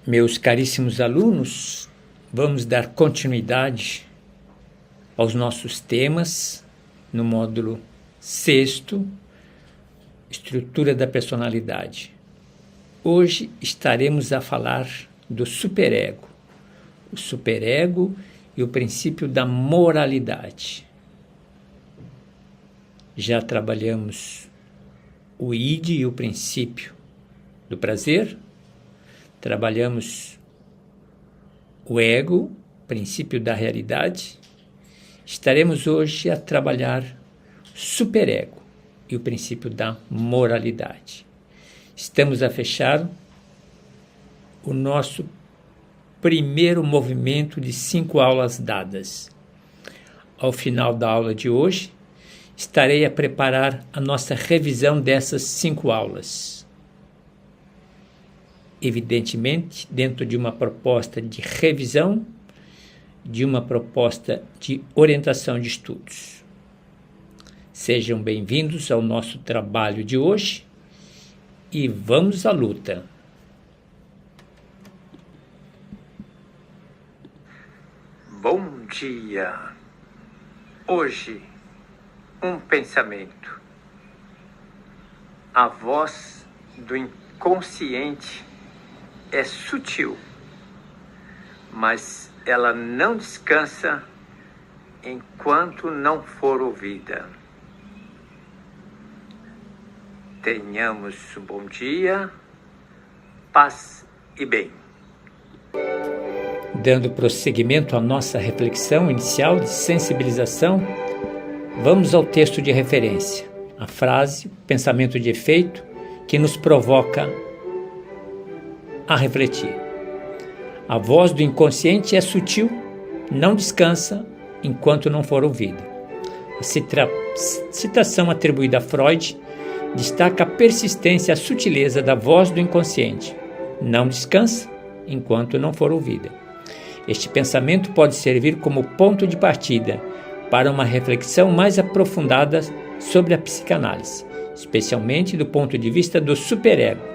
Meus caríssimos alunos, vamos dar continuidade aos nossos temas no módulo 6º, Estrutura da Personalidade. Hoje estaremos a falar do superego, o superego e o princípio da moralidade. Já trabalhamos o id e o princípio do prazer, trabalhamos o ego, princípio da realidade. Estaremos hoje a trabalhar o superego e o princípio da moralidade. Estamos a fechar o nosso primeiro movimento de 5 aulas dadas. Ao final da aula de hoje, estarei a preparar a nossa revisão dessas 5 aulas. Evidentemente, dentro de uma proposta de revisão, de uma proposta de orientação de estudos. Sejam bem-vindos ao nosso trabalho de hoje e vamos à luta. Bom dia! Hoje, um pensamento. A voz do inconsciente é sutil, mas ela não descansa enquanto não for ouvida. Tenhamos um bom dia, paz e bem. Dando prosseguimento à nossa reflexão inicial de sensibilização, vamos ao texto de referência, a frase, pensamento de efeito, que nos provoca a refletir. A voz do inconsciente é sutil, não descansa enquanto não for ouvida. A citação atribuída a Freud destaca a persistência e a sutileza da voz do inconsciente. Não descansa enquanto não for ouvida. Este pensamento pode servir como ponto de partida para uma reflexão mais aprofundada sobre a psicanálise, especialmente do ponto de vista do superego,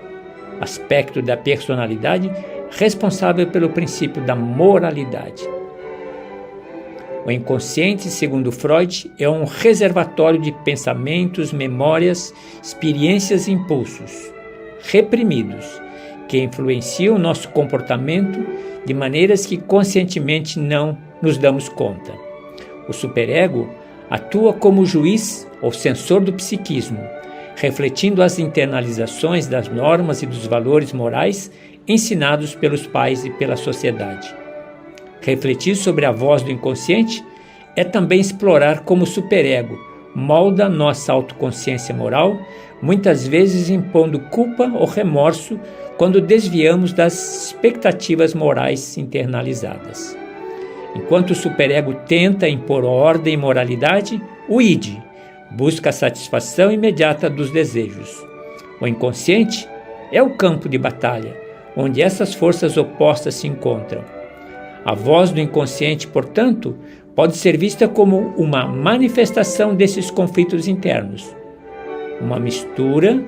aspecto da personalidade responsável pelo princípio da moralidade. O inconsciente, segundo Freud, é um reservatório de pensamentos, memórias, experiências e impulsos reprimidos que influenciam o nosso comportamento de maneiras que conscientemente não nos damos conta. O superego atua como juiz ou censor do psiquismo, refletindo as internalizações das normas e dos valores morais ensinados pelos pais e pela sociedade. Refletir sobre a voz do inconsciente é também explorar como o superego molda nossa autoconsciência moral, muitas vezes impondo culpa ou remorso quando desviamos das expectativas morais internalizadas. Enquanto o superego tenta impor ordem e moralidade, o id busca a satisfação imediata dos desejos. O inconsciente é o campo de batalha, onde essas forças opostas se encontram. A voz do inconsciente, portanto, pode ser vista como uma manifestação desses conflitos internos, uma mistura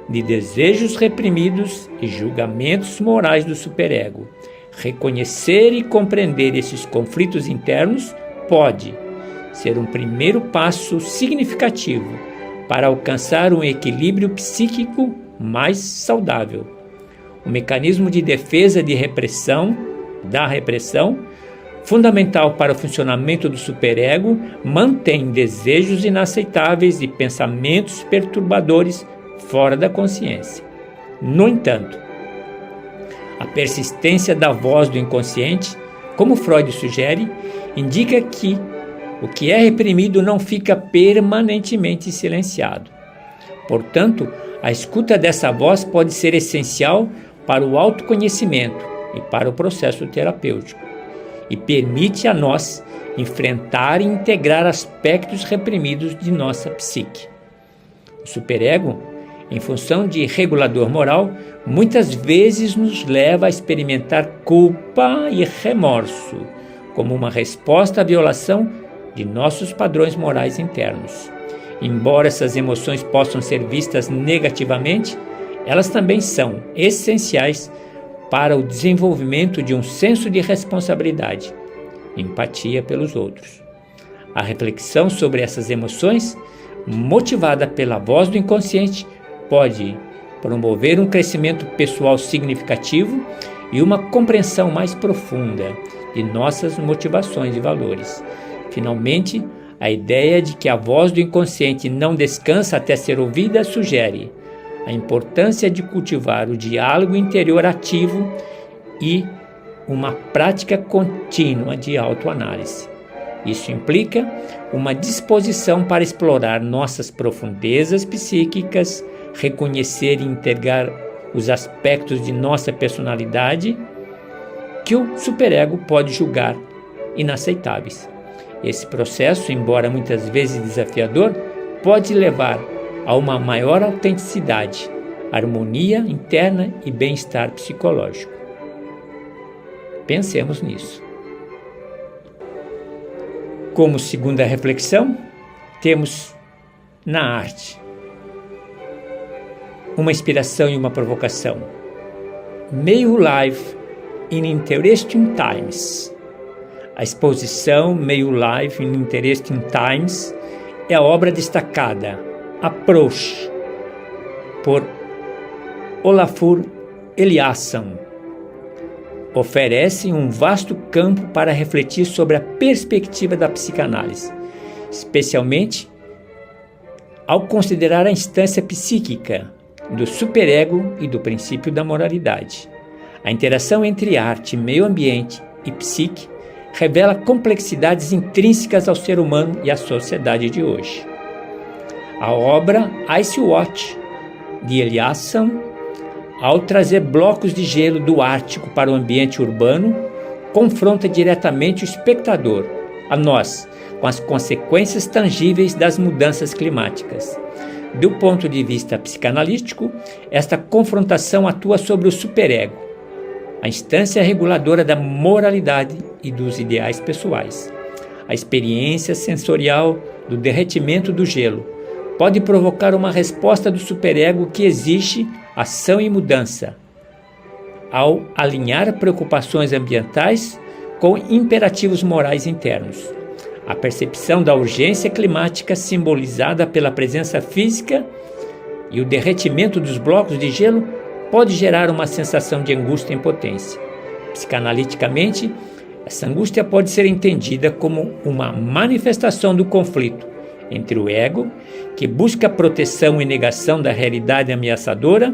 de desejos reprimidos e julgamentos morais do superego. Reconhecer e compreender esses conflitos internos pode ser um primeiro passo significativo para alcançar um equilíbrio psíquico mais saudável. O mecanismo de defesa da repressão, fundamental para o funcionamento do superego, mantém desejos inaceitáveis e pensamentos perturbadores fora da consciência. No entanto, a persistência da voz do inconsciente, como Freud sugere, indica que o que é reprimido não fica permanentemente silenciado. Portanto, a escuta dessa voz pode ser essencial para o autoconhecimento e para o processo terapêutico, e permite a nós enfrentar e integrar aspectos reprimidos de nossa psique. O superego, em função de regulador moral, muitas vezes nos leva a experimentar culpa e remorso, como uma resposta à violação de nossos padrões morais internos. Embora essas emoções possam ser vistas negativamente, elas também são essenciais para o desenvolvimento de um senso de responsabilidade, empatia pelos outros. A reflexão sobre essas emoções, motivada pela voz do inconsciente, pode promover um crescimento pessoal significativo e uma compreensão mais profunda de nossas motivações e valores. Finalmente, a ideia de que a voz do inconsciente não descansa até ser ouvida sugere a importância de cultivar o diálogo interior ativo e uma prática contínua de autoanálise. Isso implica uma disposição para explorar nossas profundezas psíquicas, reconhecer e integrar os aspectos de nossa personalidade que o superego pode julgar inaceitáveis. Esse processo, embora muitas vezes desafiador, pode levar a uma maior autenticidade, harmonia interna e bem-estar psicológico. Pensemos nisso. Como segunda reflexão, temos na arte uma inspiração e uma provocação. May You Live in Interesting Times. A exposição May You Live in Interesting Times é a obra destacada Approach, por Olafur Eliasson. Oferece um vasto campo para refletir sobre a perspectiva da psicanálise, especialmente ao considerar a instância psíquica do superego e do princípio da moralidade. A interação entre arte, meio ambiente e psique revela complexidades intrínsecas ao ser humano e à sociedade de hoje. A obra Ice Watch, de Eliasson, ao trazer blocos de gelo do Ártico para o ambiente urbano, confronta diretamente o espectador, a nós, com as consequências tangíveis das mudanças climáticas. Do ponto de vista psicanalítico, esta confrontação atua sobre o superego, a instância reguladora da moralidade e dos ideais pessoais. A experiência sensorial do derretimento do gelo pode provocar uma resposta do superego que exige ação e mudança, ao alinhar preocupações ambientais com imperativos morais internos. A percepção da urgência climática, simbolizada pela presença física e o derretimento dos blocos de gelo, pode gerar uma sensação de angústia e impotência. Psicanaliticamente, essa angústia pode ser entendida como uma manifestação do conflito entre o ego, que busca proteção e negação da realidade ameaçadora,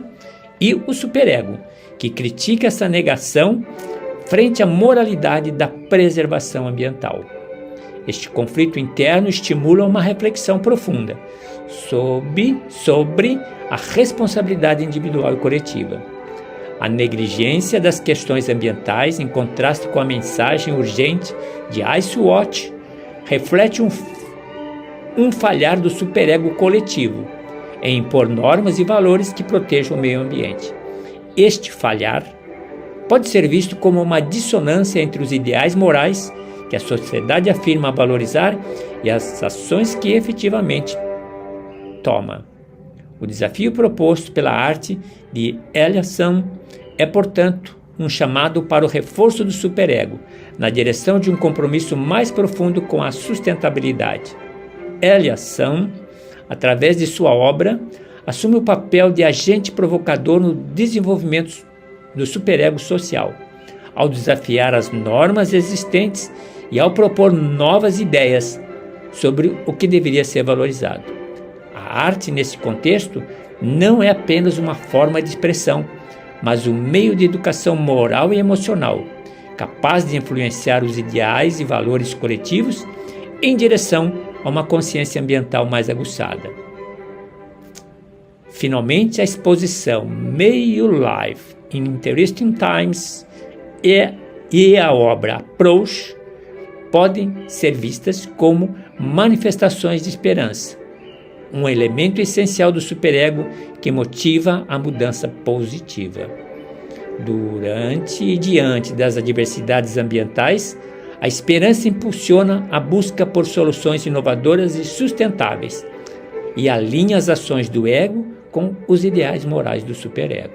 e o superego, que critica essa negação frente à moralidade da preservação ambiental. Este conflito interno estimula uma reflexão profunda sobre a responsabilidade individual e coletiva. A negligência das questões ambientais, em contraste com a mensagem urgente de Ice Watch, reflete um falhar do superego coletivo em impor normas e valores que protejam o meio ambiente. Este falhar pode ser visto como uma dissonância entre os ideais morais que a sociedade afirma valorizar e as ações que efetivamente toma. O desafio proposto pela arte de Eliasson é, portanto, um chamado para o reforço do superego, na direção de um compromisso mais profundo com a sustentabilidade. Eliasson, através de sua obra, assume o papel de agente provocador no desenvolvimento do superego social, ao desafiar as normas existentes e ao propor novas ideias sobre o que deveria ser valorizado. A arte, nesse contexto, não é apenas uma forma de expressão, mas um meio de educação moral e emocional, capaz de influenciar os ideais e valores coletivos em direção a uma consciência ambiental mais aguçada. Finalmente, a exposição May You Live in Interesting Times e a obra Approach podem ser vistas como manifestações de esperança, um elemento essencial do superego que motiva a mudança positiva. Durante e diante das adversidades ambientais, a esperança impulsiona a busca por soluções inovadoras e sustentáveis e alinha as ações do ego com os ideais morais do superego.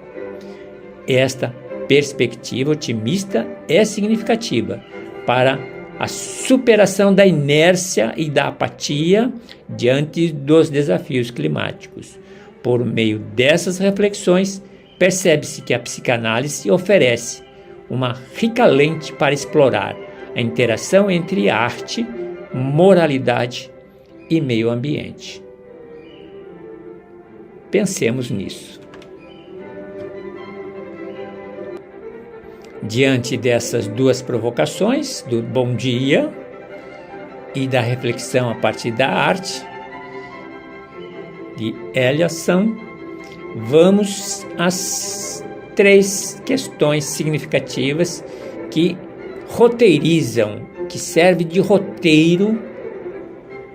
Esta perspectiva otimista é significativa para a superação da inércia e da apatia diante dos desafios climáticos. Por meio dessas reflexões, percebe-se que a psicanálise oferece uma rica lente para explorar a interação entre arte, moralidade e meio ambiente. Pensemos nisso. Diante dessas duas provocações, do bom dia e da reflexão a partir da arte de Eliasson, vamos às 3 questões significativas que roteirizam, que servem de roteiro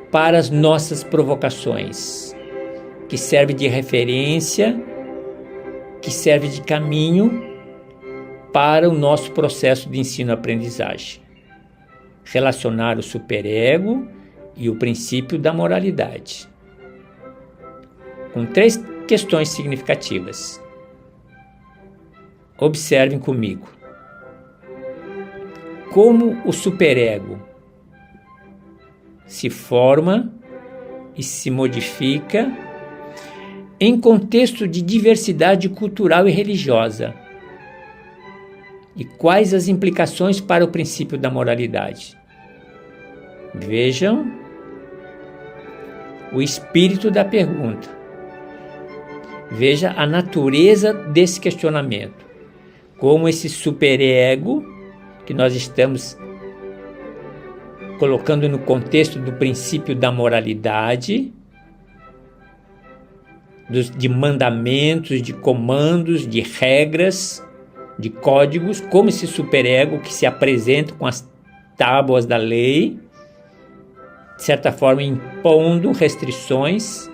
para as nossas provocações, que serve de referência, que serve de caminho para o nosso processo de ensino-aprendizagem. Relacionar o superego e o princípio da moralidade. Com 3 questões significativas. Observem comigo. Como o superego se forma e se modifica em contexto de diversidade cultural e religiosa. E quais as implicações para o princípio da moralidade? Vejam o espírito da pergunta. Veja a natureza desse questionamento. Como esse superego, que nós estamos colocando no contexto do princípio da moralidade, de mandamentos, de comandos, de regras, de códigos, como esse superego que se apresenta com as tábuas da lei, de certa forma impondo restrições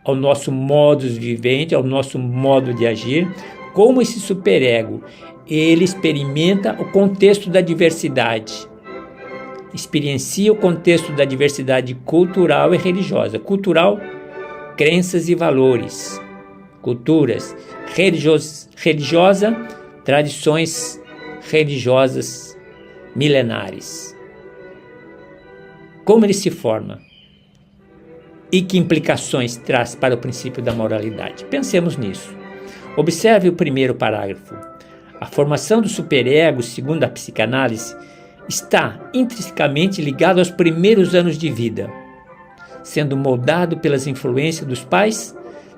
ao nosso modus vivendi, ao nosso modo de agir, como esse superego, ele experimenta o contexto da diversidade, experiencia o contexto da diversidade cultural e religiosa. Cultural, crenças e valores, culturas, religiosa, tradições religiosas milenares. Como ele se forma e que implicações traz para o princípio da moralidade? Pensemos nisso. Observe o primeiro parágrafo. A formação do superego, segundo a psicanálise, está intrinsecamente ligado aos primeiros anos de vida, sendo moldado pelas influências dos pais,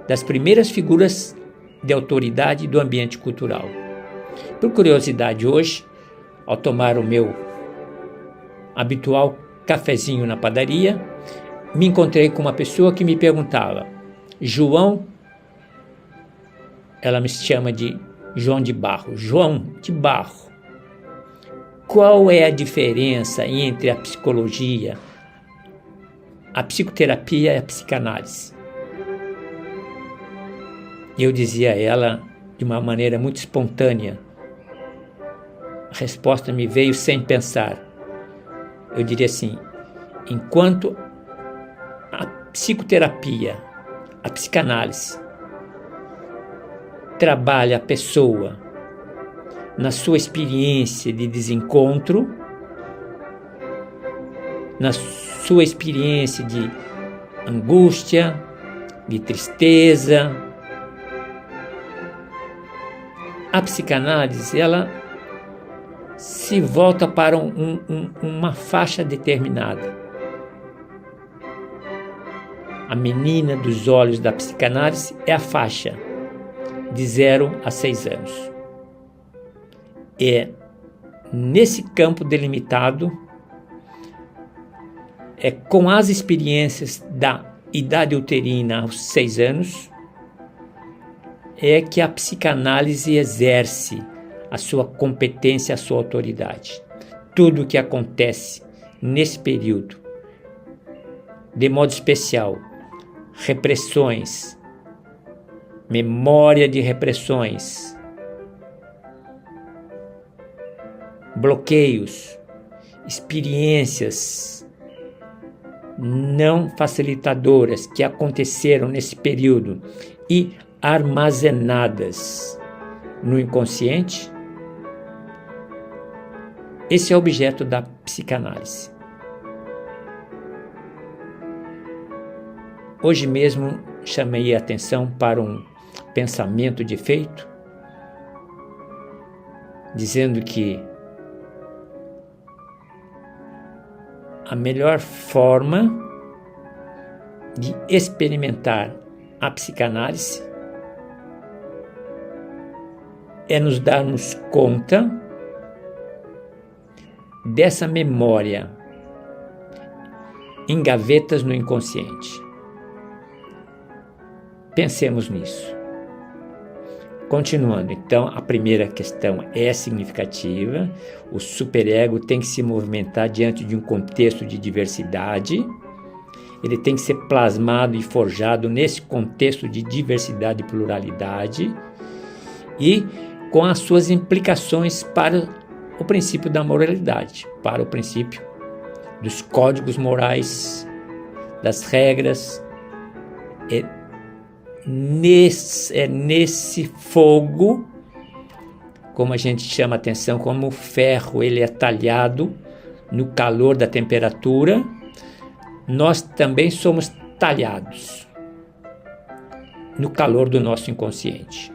das primeiras figuras de autoridade do ambiente cultural. Por curiosidade, hoje, ao tomar o meu habitual cafezinho na padaria, me encontrei com uma pessoa que me perguntava: João, ela me chama de João de Barro, qual é a diferença entre a psicologia, a psicoterapia e a psicanálise? Eu dizia a ela de uma maneira muito espontânea. A resposta me veio sem pensar. Eu diria assim: enquanto a psicoterapia, a psicanálise, trabalha a pessoa na sua experiência de desencontro, na sua experiência de angústia, de tristeza, a psicanálise, ela se volta para uma faixa determinada. A menina dos olhos da psicanálise é a faixa de 0 a 6 anos. É nesse campo delimitado, é com as experiências da idade uterina aos 6 anos, é que a psicanálise exerce a sua competência, a sua autoridade. Tudo o que acontece nesse período, de modo especial, repressões, memória de repressões, bloqueios, experiências não facilitadoras que aconteceram nesse período e armazenadas no inconsciente. Esse é o objeto da psicanálise. Hoje mesmo chamei a atenção para um pensamento de efeito, dizendo que a melhor forma de experimentar a psicanálise é nos darmos conta dessa memória em gavetas no inconsciente. Pensemos nisso. Continuando, então, a primeira questão é significativa. O superego tem que se movimentar diante de um contexto de diversidade. Ele tem que ser plasmado e forjado nesse contexto de diversidade e pluralidade e com as suas implicações para o princípio da moralidade, para o princípio dos códigos morais, das regras. Nesse fogo, como a gente chama a atenção, como o ferro ele é talhado no calor da temperatura, nós também somos talhados no calor do nosso inconsciente.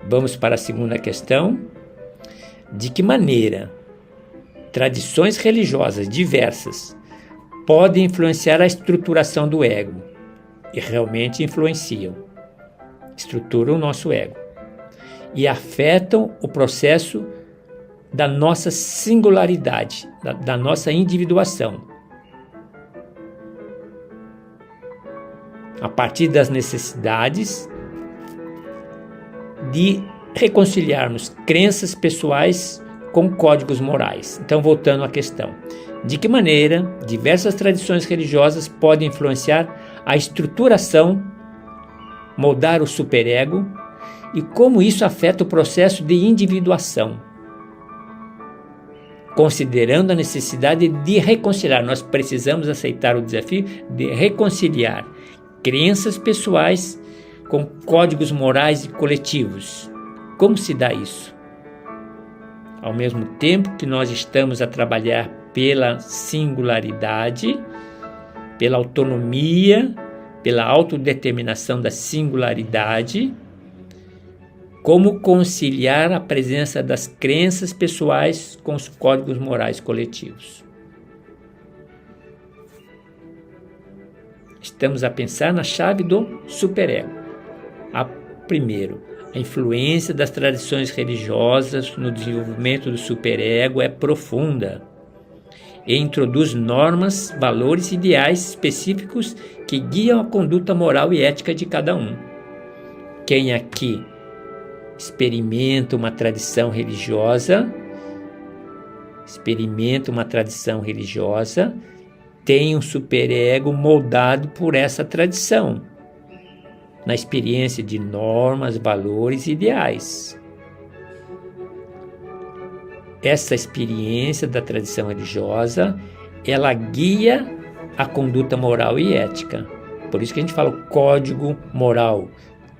Vamos para a segunda questão. De que maneira tradições religiosas diversas podem influenciar a estruturação do ego? E realmente influenciam. Estruturam o nosso ego e afetam o processo da nossa singularidade, da nossa individuação. A partir das necessidades de reconciliarmos crenças pessoais com códigos morais. Então, voltando à questão. De que maneira diversas tradições religiosas podem influenciar a estruturação, moldar o superego e como isso afeta o processo de individuação? Considerando a necessidade de reconciliar, nós precisamos aceitar o desafio de reconciliar crenças pessoais com códigos morais e coletivos. Como se dá isso? Ao mesmo tempo que nós estamos a trabalhar pela singularidade, pela autonomia, pela autodeterminação da singularidade, como conciliar a presença das crenças pessoais com os códigos morais coletivos? Estamos a pensar na chave do superego. Primeiro, a influência das tradições religiosas no desenvolvimento do superego é profunda e introduz normas, valores e ideais específicos que guiam a conduta moral e ética de cada um. Quem aqui experimenta uma tradição religiosa, tem um superego moldado por essa tradição, na experiência de normas, valores e ideais. Essa experiência da tradição religiosa, ela guia a conduta moral e ética. Por isso que a gente fala código moral,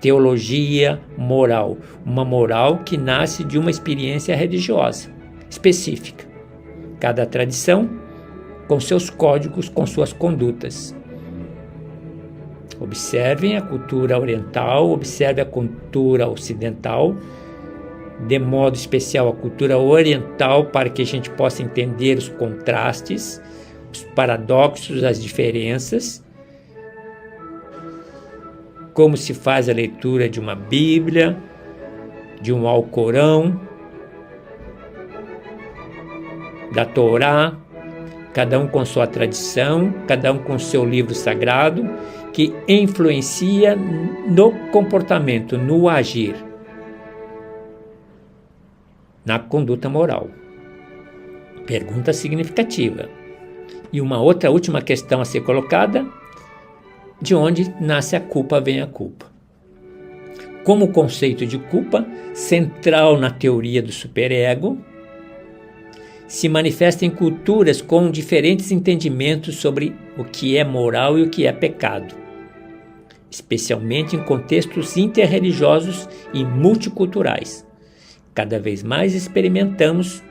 teologia moral, uma moral que nasce de uma experiência religiosa específica. Cada tradição com seus códigos, com suas condutas. Observem a cultura oriental, observe a cultura ocidental, de modo especial a cultura oriental, para que a gente possa entender os contrastes, os paradoxos, as diferenças, como se faz a leitura de uma Bíblia, de um Alcorão, da Torá, cada um com sua tradição, cada um com seu livro sagrado, que influencia no comportamento, no agir, na conduta moral. Pergunta significativa. E uma outra última questão a ser colocada: de onde nasce a culpa, vem a culpa? Como o conceito de culpa, central na teoria do superego, se manifesta em culturas com diferentes entendimentos sobre o que é moral e o que é pecado, especialmente em contextos interreligiosos e multiculturais. cada vez mais experimentamos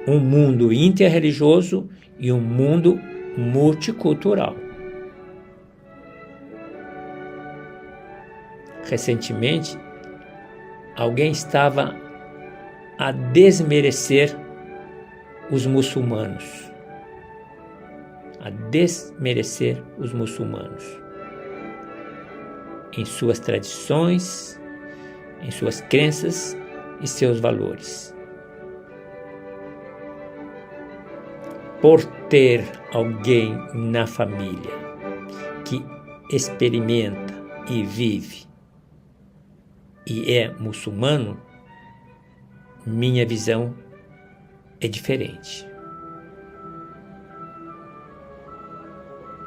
um mundo interreligioso e um mundo multicultural. Recentemente, alguém estava a desmerecer os muçulmanos. Em suas tradições, em suas crenças e seus valores. Por ter alguém na família que experimenta e vive e é muçulmano, minha visão é diferente.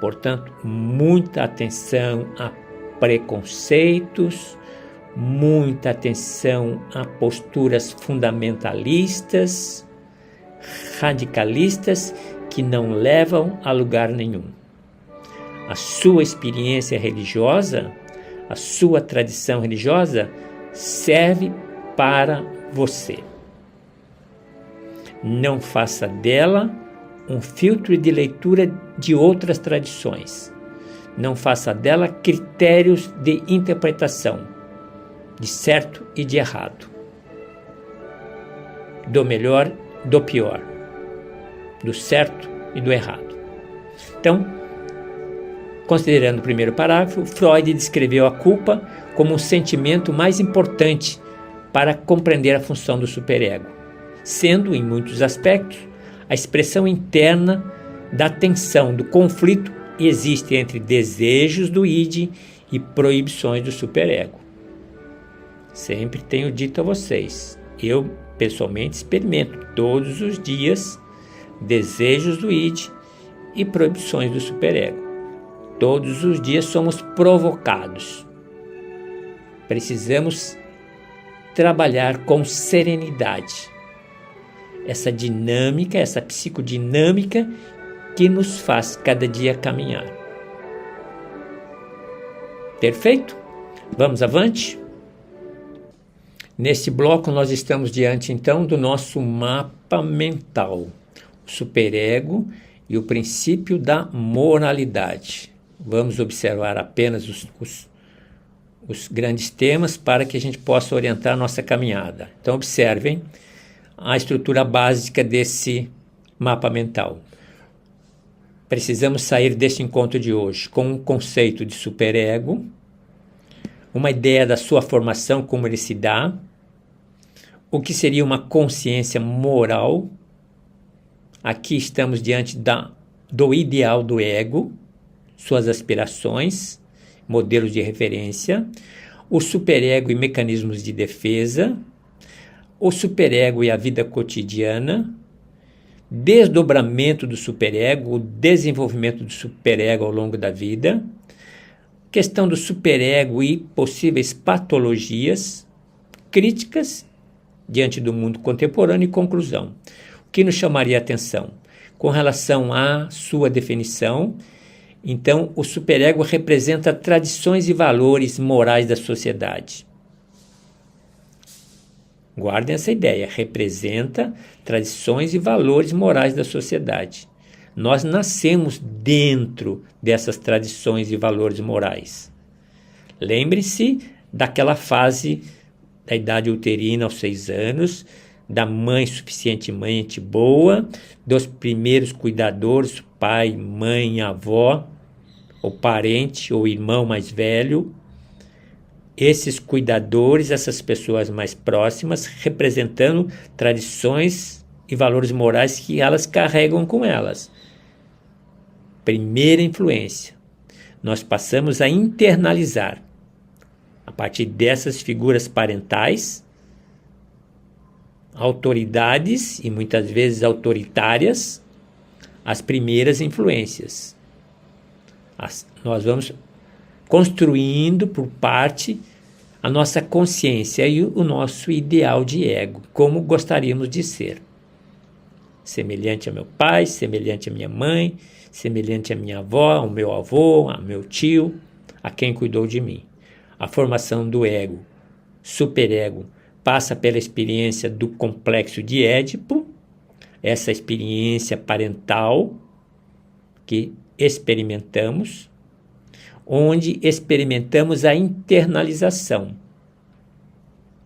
Portanto, muita atenção a preconceitos, muita atenção a posturas fundamentalistas, radicalistas, que não levam a lugar nenhum. A sua experiência religiosa, a sua tradição religiosa serve para você. Não faça dela um filtro de leitura de outras tradições. Não faça dela critérios de interpretação, de certo e de errado, do melhor, do pior, do certo e do errado. Então, considerando o primeiro parágrafo, Freud descreveu a culpa como um sentimento mais importante para compreender a função do superego, sendo, em muitos aspectos, a expressão interna da tensão, do conflito que existe entre desejos do id e proibições do superego. Sempre tenho dito a vocês, eu pessoalmente experimento todos os dias desejos do id e proibições do superego. Todos os dias somos provocados. Precisamos trabalhar com serenidade. Essa dinâmica, essa psicodinâmica que nos faz cada dia caminhar. Perfeito? Vamos avante? Nesse bloco nós estamos diante então do nosso mapa mental, o superego e o princípio da moralidade. Vamos observar apenas os grandes temas para que a gente possa orientar a nossa caminhada. Então observem a estrutura básica desse mapa mental. Precisamos sair desse encontro de hoje com um conceito de superego, uma ideia da sua formação, como ele se dá, o que seria uma consciência moral. Aqui estamos diante do ideal do ego, suas aspirações, modelos de referência, o superego e mecanismos de defesa, o superego e a vida cotidiana, desdobramento do superego, o desenvolvimento do superego ao longo da vida, questão do superego e possíveis patologias, críticas diante do mundo contemporâneo e conclusão. O que nos chamaria a atenção? Com relação à sua definição, então o superego representa tradições e valores morais da sociedade. Guardem essa ideia, representa tradições e valores morais da sociedade. Nós nascemos dentro dessas tradições e valores morais. Lembre-se daquela fase da idade uterina aos 6 anos, da mãe suficientemente boa, dos primeiros cuidadores, pai, mãe, avó, ou parente, ou irmão mais velho. Esses cuidadores, essas pessoas mais próximas, representando tradições e valores morais que elas carregam com elas. Primeira influência. Nós passamos a internalizar, a partir dessas figuras parentais, autoridades e muitas vezes autoritárias, as primeiras influências. Nós vamos construindo por parte a nossa consciência e o nosso ideal de ego, como gostaríamos de ser. Semelhante a meu pai, semelhante a minha mãe, semelhante a minha avó, ao meu avô, ao meu tio, a quem cuidou de mim. A formação do ego, superego, passa pela experiência do complexo de Édipo, essa experiência parental que experimentamos, onde experimentamos a internalização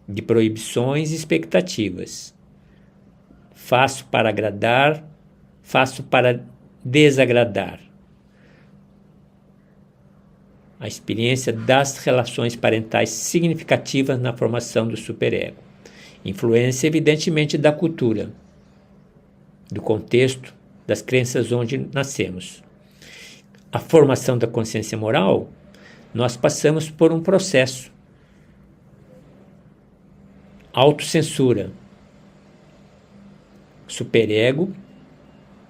de proibições e expectativas. Faço para agradar, faço para desagradar. A experiência das relações parentais significativas na formação do superego. Influência, evidentemente, da cultura, do contexto, das crenças onde nascemos. A formação da consciência moral, nós passamos por um processo. Autocensura. O superego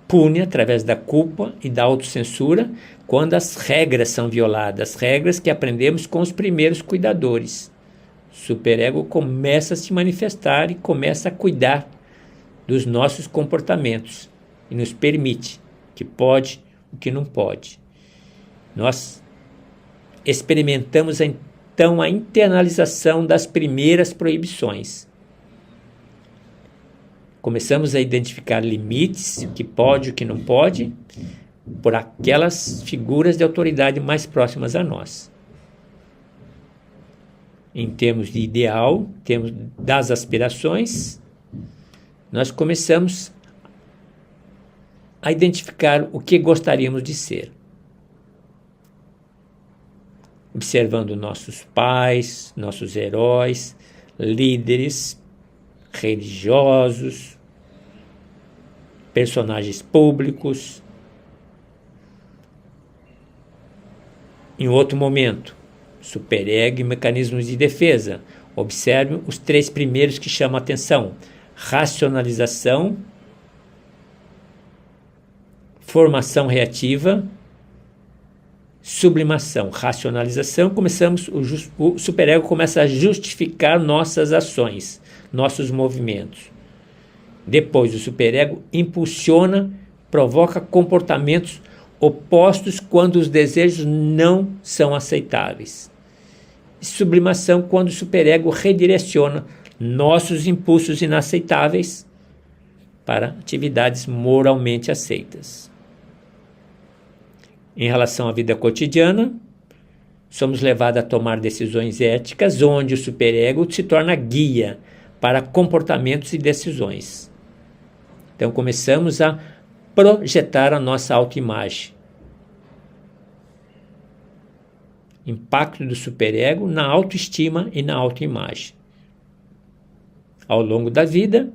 pune através da culpa e da autocensura quando as regras são violadas, as regras que aprendemos com os primeiros cuidadores. O superego começa a se manifestar e começa a cuidar dos nossos comportamentos e nos permite o que pode, o que não pode. Nós experimentamos então a internalização das primeiras proibições. Começamos a identificar limites, o que pode, o que não pode, por aquelas figuras de autoridade mais próximas a nós. Em termos de ideal, em termos das aspirações, nós começamos a identificar o que gostaríamos de ser. Observando nossos pais, nossos heróis, líderes religiosos, personagens públicos. Em outro momento, superego e mecanismos de defesa. Observe os 3 primeiros que chamam a atenção: racionalização, formação reativa, sublimação. Racionalização, o superego começa a justificar nossas ações, nossos movimentos. Depois, o superego impulsiona, provoca comportamentos opostos quando os desejos não são aceitáveis. Sublimação, quando o superego redireciona nossos impulsos inaceitáveis para atividades moralmente aceitas. Em relação à vida cotidiana, somos levados a tomar decisões éticas, onde o superego se torna guia para comportamentos e decisões. Então começamos a projetar a nossa autoimagem. Impacto do superego na autoestima e na autoimagem. Ao longo da vida,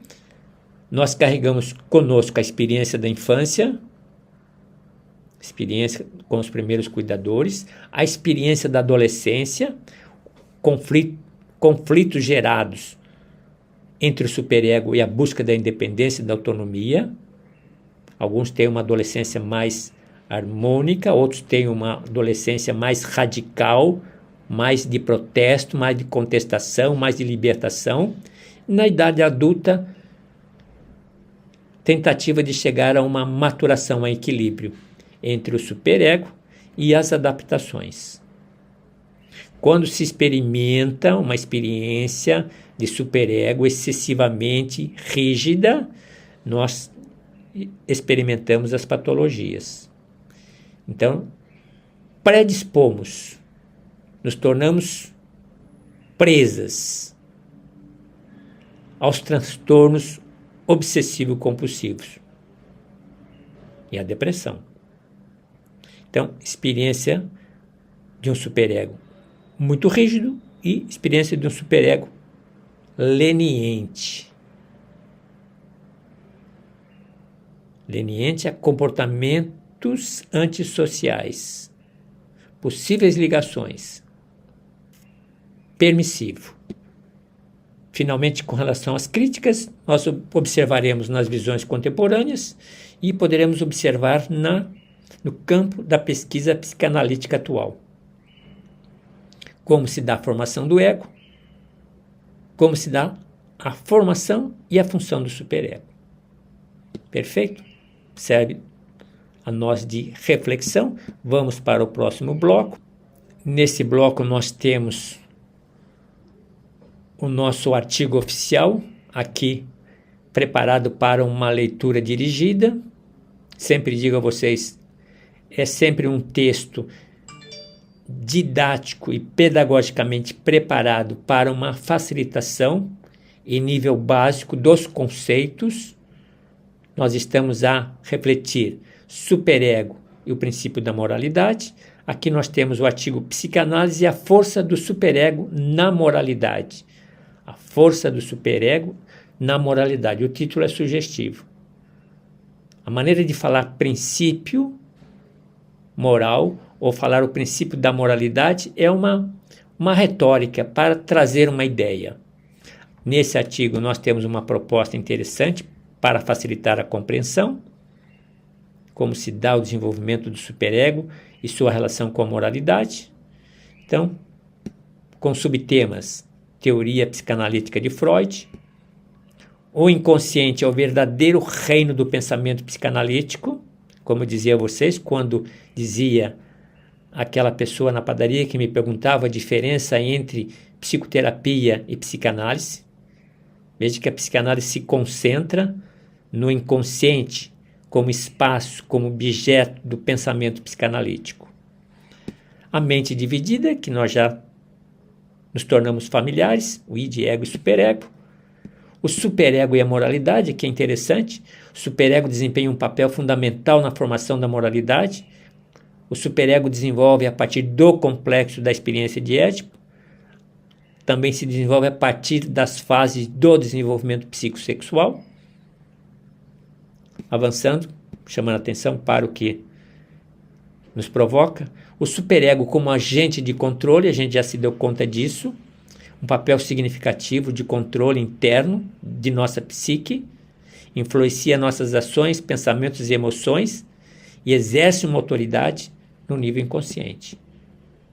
nós carregamos conosco a experiência da infância, experiência com os primeiros cuidadores, a experiência da adolescência, conflitos gerados entre o superego e a busca da independência e da autonomia. Alguns têm uma adolescência mais harmônica, outros têm uma adolescência mais radical, mais de protesto, mais de contestação, mais de libertação. Na idade adulta, tentativa de chegar a uma maturação, a equilíbrio entre o superego e as adaptações. Quando se experimenta uma experiência de superego excessivamente rígida, nós experimentamos as patologias. Então, predispomos, nos tornamos presas aos transtornos obsessivo-compulsivos e à depressão. Então, experiência de um superego muito rígido e experiência de um superego leniente. Leniente a comportamentos antissociais, possíveis ligações, permissivo. Finalmente, com relação às críticas, nós observaremos nas visões contemporâneas e poderemos observar no campo da pesquisa psicanalítica atual. Como se dá a formação do ego, como se dá a formação e a função do superego. Perfeito? Serve a nós de reflexão. Vamos para o próximo bloco. Nesse bloco nós temos o nosso artigo oficial, aqui preparado para uma leitura dirigida. Sempre digo a vocês, é sempre um texto didático e pedagogicamente preparado para uma facilitação em nível básico dos conceitos. Nós estamos a refletir superego e o princípio da moralidade. Aqui nós temos o artigo Psicanálise e a força do superego na moralidade. A força do superego na moralidade. O título é sugestivo. A maneira de falar princípio moral ou falar o princípio da moralidade é uma retórica para trazer uma ideia. Nesse artigo nós temos uma proposta interessante para facilitar a compreensão, como se dá o desenvolvimento do superego e sua relação com a moralidade. Então, com subtemas, teoria psicanalítica de Freud, o inconsciente é o verdadeiro reino do pensamento psicanalítico, como eu dizia a vocês, quando dizia aquela pessoa na padaria que me perguntava a diferença entre psicoterapia e psicanálise. Veja que a psicanálise se concentra no inconsciente como espaço, como objeto do pensamento psicanalítico. A mente dividida, que nós já nos tornamos familiares, o id, ego e superego. O superego e a moralidade, que é interessante. O superego desempenha um papel fundamental na formação da moralidade. O superego desenvolve a partir do complexo da experiência de Édipo. Também se desenvolve a partir das fases do desenvolvimento psicossexual. Avançando, chamando a atenção para o que nos provoca. O superego como agente de controle, a gente já se deu conta disso. Um papel significativo de controle interno de nossa psique. Influencia nossas ações, pensamentos e emoções e exerce uma autoridade no nível inconsciente.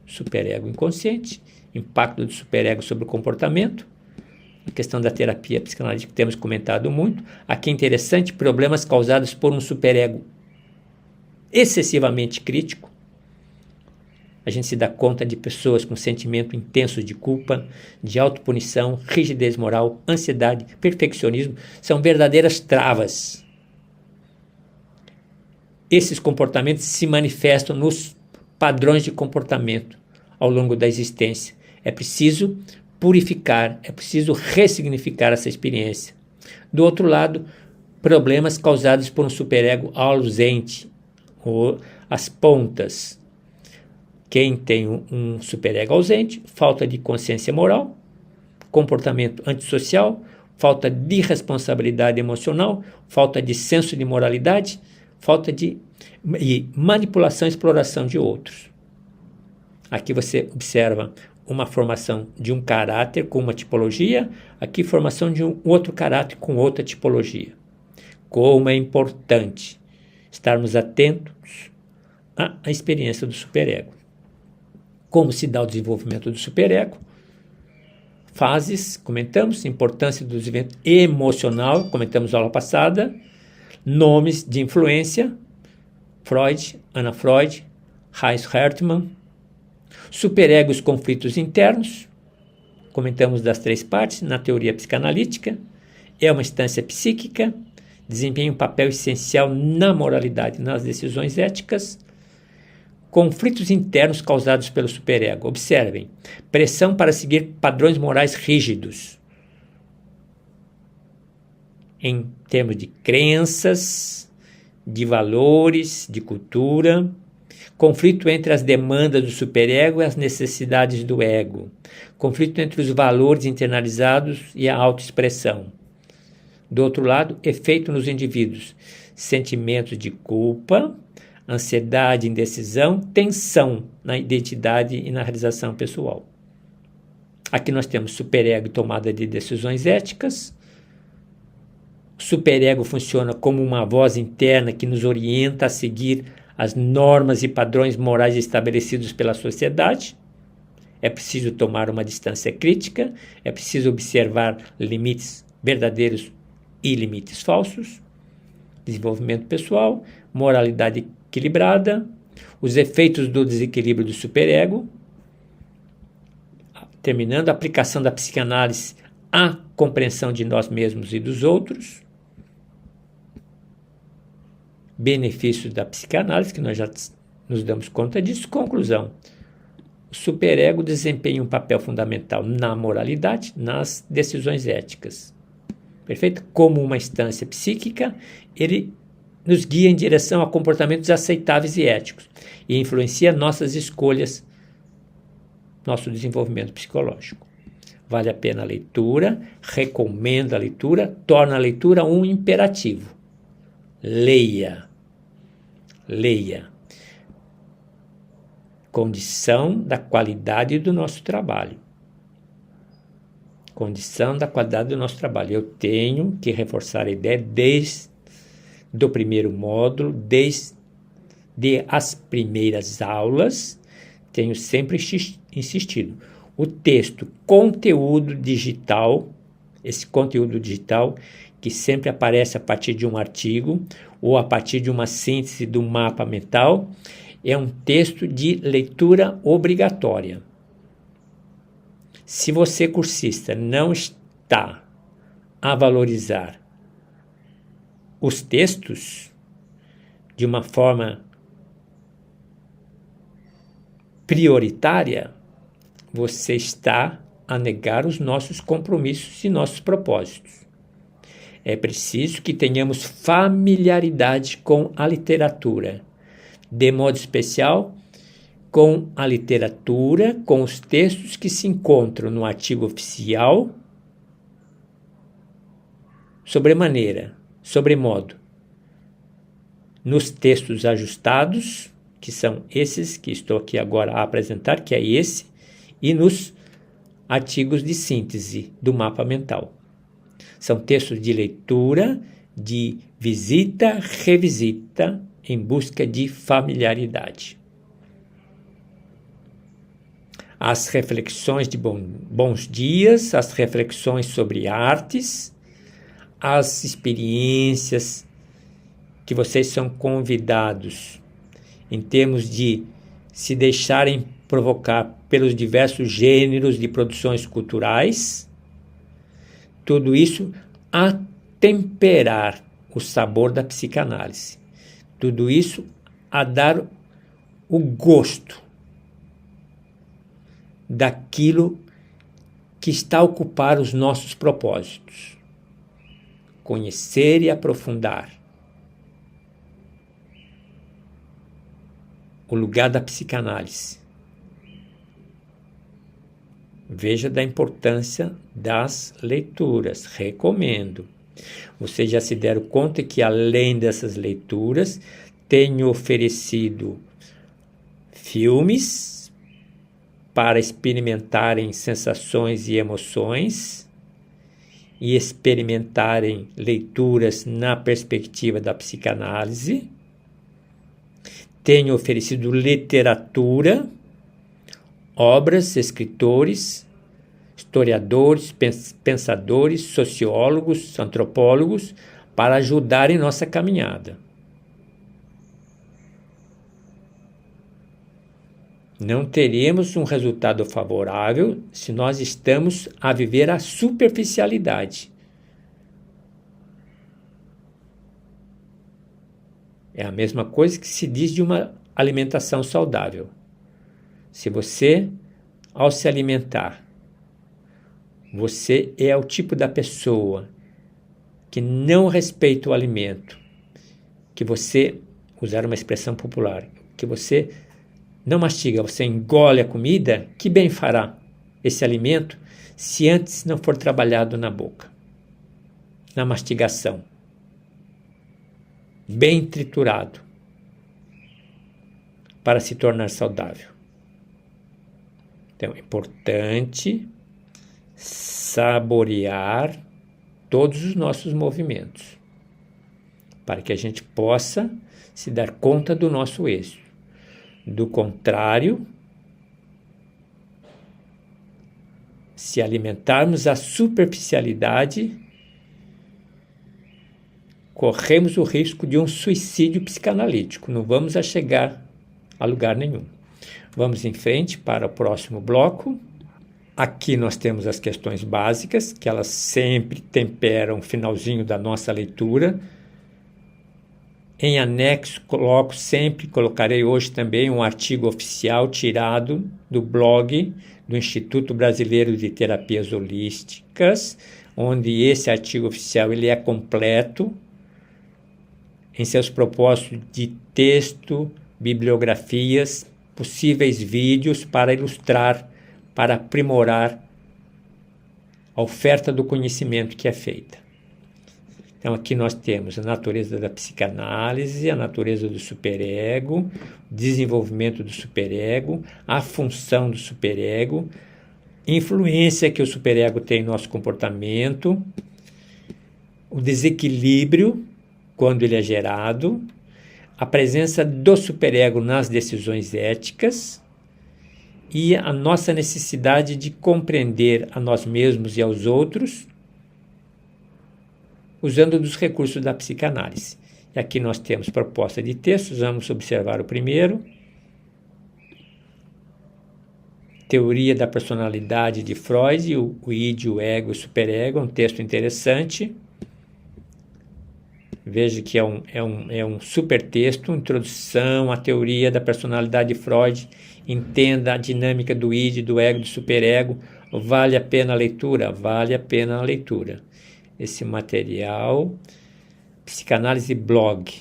Superego inconsciente, impacto do superego sobre o comportamento. A questão da terapia psicanalítica que temos comentado muito. Aqui é interessante, problemas causados por um superego excessivamente crítico. A gente se dá conta de pessoas com sentimento intenso de culpa, de autopunição, rigidez moral, ansiedade, perfeccionismo. São verdadeiras travas. Esses comportamentos se manifestam nos padrões de comportamento ao longo da existência. É preciso purificar, é preciso ressignificar essa experiência. Do outro lado, problemas causados por um superego ausente, ou as pontas. Quem tem um superego ausente, falta de consciência moral, comportamento antissocial, falta de responsabilidade emocional, falta de senso de moralidade, falta de manipulação e exploração de outros. Aqui você observa uma formação de um caráter com uma tipologia, aqui formação de um outro caráter com outra tipologia. Como é importante estarmos atentos à experiência do superego. Como se dá o desenvolvimento do superego? Fases, comentamos, importância do desenvolvimento emocional, comentamos na aula passada, nomes de influência, Freud, Anna Freud, Heinz Hertmann, superego e os conflitos internos, comentamos das 3 partes na teoria psicanalítica, é uma instância psíquica, desempenha um papel essencial na moralidade, nas decisões éticas. Conflitos internos causados pelo superego. Observem, pressão para seguir padrões morais rígidos, em termos de crenças, de valores, de cultura. Conflito entre as demandas do superego e as necessidades do ego. Conflito entre os valores internalizados e a autoexpressão. Do outro lado, efeito nos indivíduos. Sentimentos de culpa, ansiedade, indecisão, tensão na identidade e na realização pessoal. Aqui nós temos superego e tomada de decisões éticas. O superego funciona como uma voz interna que nos orienta a seguir as normas e padrões morais estabelecidos pela sociedade. É preciso tomar uma distância crítica, é preciso observar limites verdadeiros e limites falsos. Desenvolvimento pessoal, moralidade equilibrada, os efeitos do desequilíbrio do superego, terminando, a aplicação da psicanálise à compreensão de nós mesmos e dos outros. Benefícios da psicanálise, que nós já nos damos conta disso. Conclusão: o superego desempenha um papel fundamental na moralidade, nas decisões éticas. Perfeito? Como uma instância psíquica, ele nos guia em direção a comportamentos aceitáveis e éticos e influencia nossas escolhas, nosso desenvolvimento psicológico. Vale a pena a leitura, recomendo a leitura, torna a leitura um imperativo. Leia. Leia. Condição da qualidade do nosso trabalho. Condição da qualidade do nosso trabalho. Eu tenho que reforçar a ideia desde o primeiro módulo, desde as primeiras aulas, tenho sempre insistido. O texto, conteúdo digital, esse conteúdo digital que sempre aparece a partir de um artigo ou a partir de uma síntese do mapa mental, é um texto de leitura obrigatória. Se você, cursista, não está a valorizar os textos de uma forma prioritária, você está a negar os nossos compromissos e nossos propósitos. É preciso que tenhamos familiaridade com a literatura, de modo especial com a literatura, com os textos que se encontram no artigo oficial, sobremodo, nos textos ajustados, que são esses que estou aqui agora a apresentar, que é esse, e nos artigos de síntese do mapa mental. São textos de leitura, de visita, revisita, em busca de familiaridade. As reflexões de bons dias, as reflexões sobre artes, as experiências que vocês são convidados em termos de se deixarem provocar pelos diversos gêneros de produções culturais, tudo isso a temperar o sabor da psicanálise. Tudo isso a dar o gosto daquilo que está a ocupar os nossos propósitos. Conhecer e aprofundar o lugar da psicanálise. Veja da importância das leituras, recomendo. Vocês já se deram conta que, além dessas leituras, tenho oferecido filmes para experimentarem sensações e emoções e experimentarem leituras na perspectiva da psicanálise. Tenho oferecido literatura, obras, escritores, historiadores, pensadores, sociólogos, antropólogos, para ajudar em nossa caminhada. Não teremos um resultado favorável se nós estamos a viver a superficialidade. É a mesma coisa que se diz de uma alimentação saudável. Se você, ao se alimentar, você é o tipo da pessoa que não respeita o alimento, que você, usar uma expressão popular, que você não mastiga, você engole a comida, que bem fará esse alimento se antes não for trabalhado na boca, na mastigação, bem triturado, para se tornar saudável. Então, é importante saborear todos os nossos movimentos, para que a gente possa se dar conta do nosso êxito. Do contrário, se alimentarmos a superficialidade, corremos o risco de um suicídio psicanalítico. Não vamos a chegar a lugar nenhum. Vamos em frente para o próximo bloco. Aqui nós temos as questões básicas, que elas sempre temperam o finalzinho da nossa leitura. Em anexo, colocarei hoje também um artigo oficial tirado do blog do Instituto Brasileiro de Terapias Holísticas, onde esse artigo oficial ele é completo em seus propósitos de texto, bibliografias, possíveis vídeos para ilustrar, para aprimorar a oferta do conhecimento que é feita. Então, aqui nós temos a natureza da psicanálise, a natureza do superego, o desenvolvimento do superego, a função do superego, influência que o superego tem no nosso comportamento, o desequilíbrio quando ele é gerado, a presença do superego nas decisões éticas e a nossa necessidade de compreender a nós mesmos e aos outros usando dos recursos da psicanálise. E aqui nós temos proposta de textos, vamos observar o primeiro. Teoria da personalidade de Freud, o id, o ego e o superego, um texto interessante. Veja que é um super texto, introdução à teoria da personalidade de Freud, entenda a dinâmica do id, do ego e do superego, vale a pena a leitura? Vale a pena a leitura. Esse material, Psicanálise Blog,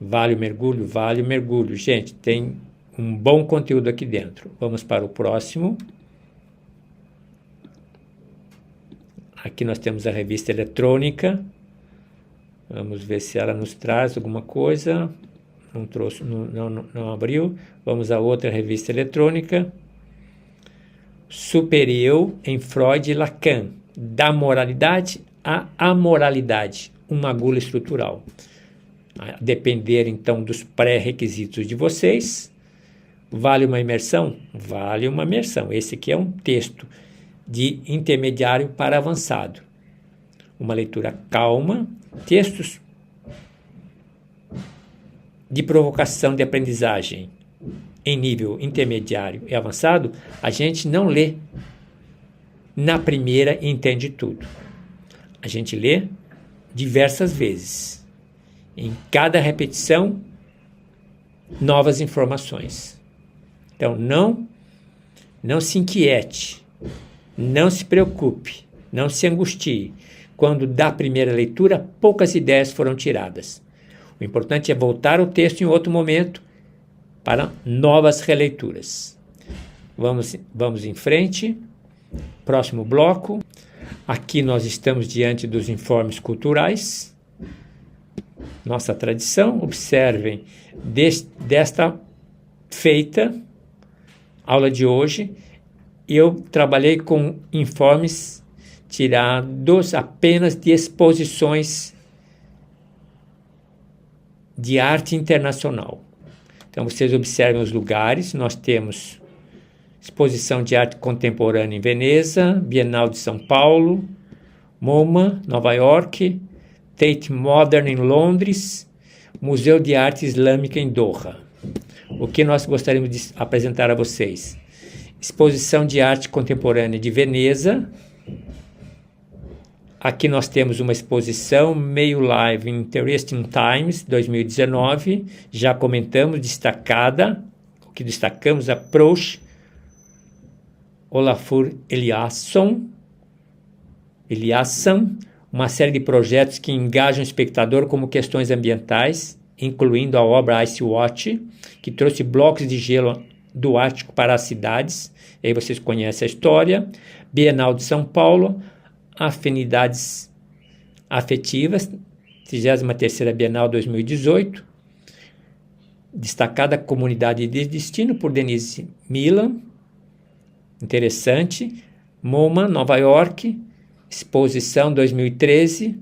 vale o mergulho? Vale o mergulho. Gente, tem um bom conteúdo aqui dentro. Vamos para o próximo. Aqui nós temos a revista eletrônica. Vamos ver se ela nos traz alguma coisa. Não trouxe, não abriu. Vamos a outra revista eletrônica. Super-eu em Freud e Lacan. Da moralidade à amoralidade. Uma gula estrutural. A depender, então, dos pré-requisitos de vocês. Vale uma imersão? Vale uma imersão. Esse aqui é um texto de intermediário para avançado. Uma leitura calma, textos de provocação de aprendizagem em nível intermediário e avançado, a gente não lê na primeira e entende tudo. A gente lê diversas vezes. Em cada repetição, novas informações. Então, não se inquiete, não se preocupe, não se angustie. Quando da primeira leitura, poucas ideias foram tiradas. O importante é voltar ao texto em outro momento para novas releituras. Vamos em frente. Próximo bloco. Aqui nós estamos diante dos informes culturais. Nossa tradição. Observem desta feita, aula de hoje, eu trabalhei com informes tirados apenas de exposições de arte internacional. Então, vocês observem os lugares. Nós temos exposição de arte contemporânea em Veneza, Bienal de São Paulo, MoMA, Nova York, Tate Modern em Londres, Museu de Arte Islâmica em Doha. O que nós gostaríamos de apresentar a vocês? Exposição de arte contemporânea de Veneza. Aqui nós temos uma exposição meio live Interesting Times 2019, já comentamos, destacada, o que destacamos, approach Olafur Eliasson, uma série de projetos que engajam o espectador como questões ambientais, incluindo a obra Ice Watch, que trouxe blocos de gelo do Ártico para as cidades, e aí vocês conhecem a história. Bienal de São Paulo, Afinidades Afetivas, 33ª Bienal 2018, destacada Comunidade de Destino, por Denise Milan, interessante. MoMA, Nova York, exposição 2013,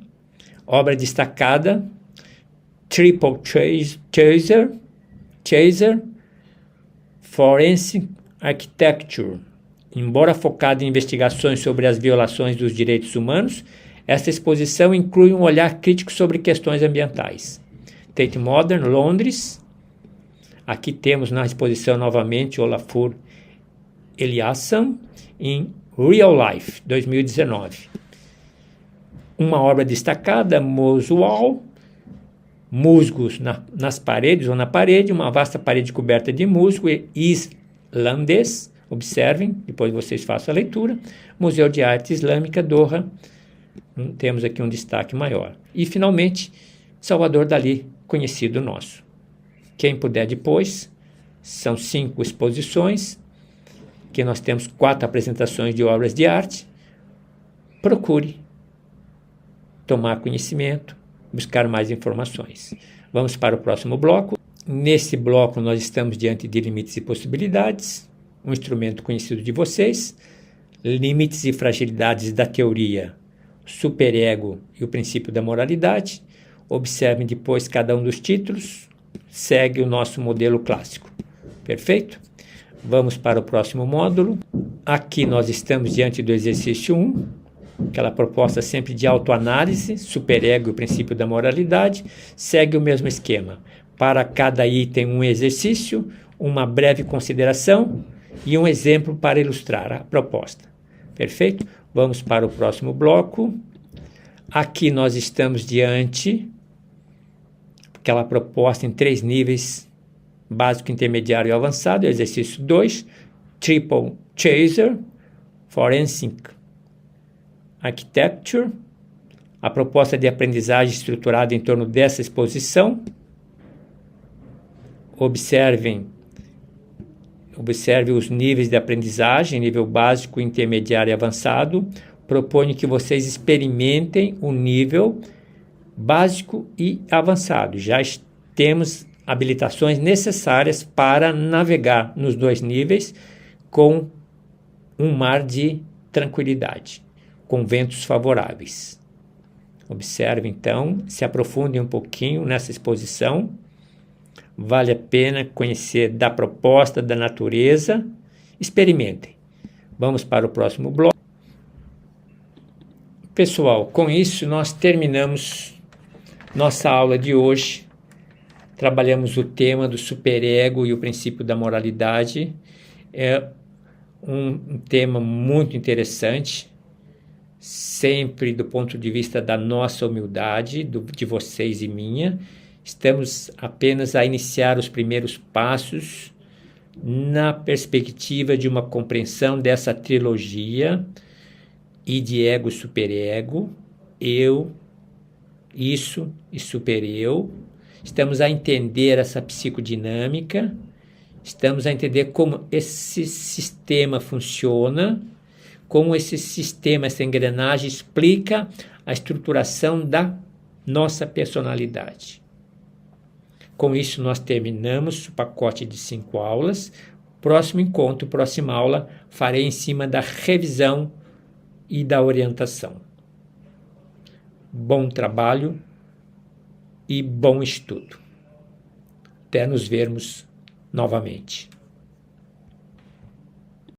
obra destacada, Triple Chaser, Forensic Architecture. Embora focada em investigações sobre as violações dos direitos humanos, esta exposição inclui um olhar crítico sobre questões ambientais. Tate Modern, Londres. Aqui temos na exposição novamente Olafur Eliasson in Real Life, 2019. Uma obra destacada, Moswall, musgos nas paredes ou na parede, uma vasta parede coberta de musgo islandês. Observem, depois vocês façam a leitura. Museu de Arte Islâmica, Doha. Temos aqui um destaque maior. E, finalmente, Salvador Dalí, conhecido nosso. Quem puder depois, são 5 exposições, que nós temos 4 apresentações de obras de arte. Procure tomar conhecimento, buscar mais informações. Vamos para o próximo bloco. Nesse bloco, nós estamos diante de limites e possibilidades, um instrumento conhecido de vocês, limites e fragilidades da teoria, superego e o princípio da moralidade. Observem depois cada um dos títulos, segue o nosso modelo clássico. Perfeito? Vamos para o próximo módulo. Aqui nós estamos diante do exercício 1, aquela proposta sempre de autoanálise, superego e o princípio da moralidade. Segue o mesmo esquema. Para cada item, um exercício, uma breve consideração e um exemplo para ilustrar a proposta. Perfeito? Vamos para o próximo bloco. Aqui nós estamos diante aquela proposta em 3 níveis, básico, intermediário e avançado. Exercício 2, Triple Chaser, Forensic Architecture, a proposta de aprendizagem estruturada em torno dessa exposição. Observe os níveis de aprendizagem, nível básico, intermediário e avançado. Proponho que vocês experimentem o nível básico e avançado. Já temos habilitações necessárias para navegar nos 2 níveis com um mar de tranquilidade, com ventos favoráveis. Observe, então, se aprofundem um pouquinho nessa exposição. Vale a pena conhecer da proposta, da natureza. Experimentem. Vamos para o próximo bloco. Pessoal, com isso nós terminamos nossa aula de hoje. Trabalhamos o tema do superego e o princípio da moralidade. É um tema muito interessante, sempre do ponto de vista da nossa humildade, de vocês e minha. Estamos apenas a iniciar os primeiros passos na perspectiva de uma compreensão dessa trilogia e de ego, superego, eu, isso e supereu. Estamos a entender essa psicodinâmica, estamos a entender como esse sistema funciona, como esse sistema, essa engrenagem explica a estruturação da nossa personalidade. Com isso, nós terminamos o pacote de 5 aulas. Próximo encontro, próxima aula, farei em cima da revisão e da orientação. Bom trabalho e bom estudo. Até nos vermos novamente.